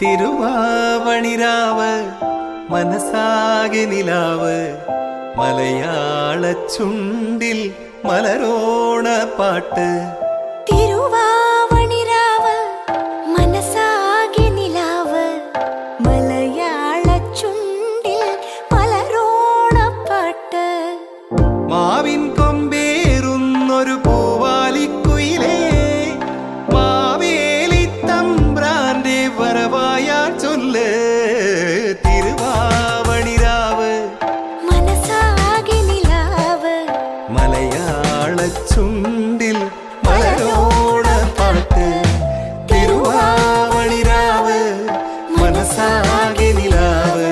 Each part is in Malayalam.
തിരുവാവണിരാവ് മനസാകെ നിലാവ് മലയാള ചുണ്ടിൽ മലരോണ പാട്ട്. തിരുവാവണിരാവ് മനസാകെ നിലാവ് മലയാള ചുണ്ടിൽ മലരോണ പാട്ട്. മാവിൻ കൊമ്പേറുന്നൊരു പൂവാലിക്കുയിലേ മാവേലി തമ്പ്രാന്റെ വരവായാ ചൊല്ല്. തിരുവാവണിരാവ് മനസാകെ നിലാവ് മലയാള ചുണ്ടിൽ മലരോണ പാട്ട്. തിരുവാവണിരാവ് മനസാകെ നിലാവ്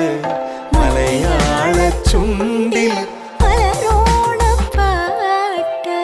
മലയാള ചുണ്ടിൽ മലരോണ പാട്ട്.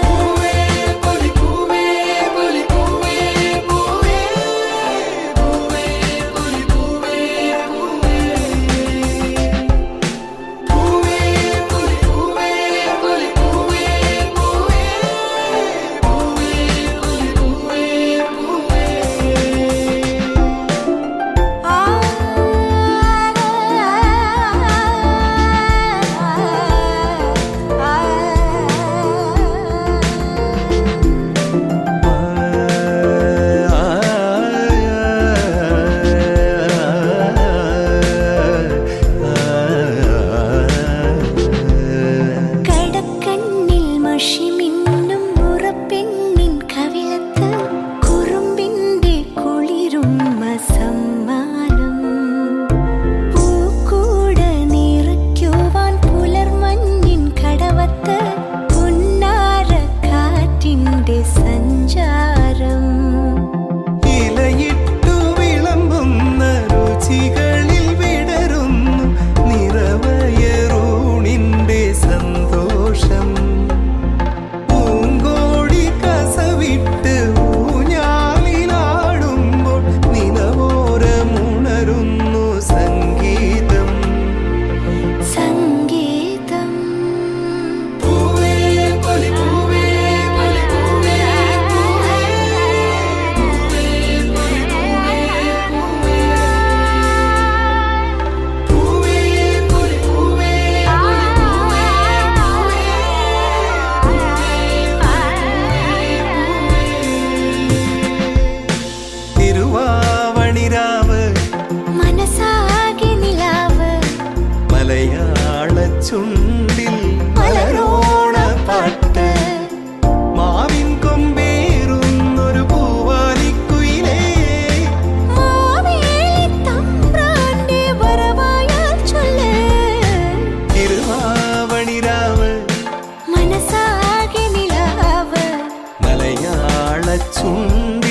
ചുണ്ടിൽ മലരോണ പാട്ട്. മാവിൻ കൊമ്പേറുന്നൊരു പൂവാലിക്കുയിലേ മാവേലി തമ്പ്രാന്റെ വരവായാ ചൊല്ല്. തിരുവാവണിരാവ് മനസാകെ നിലാവ് മലയാള ചുണ്ടിൽ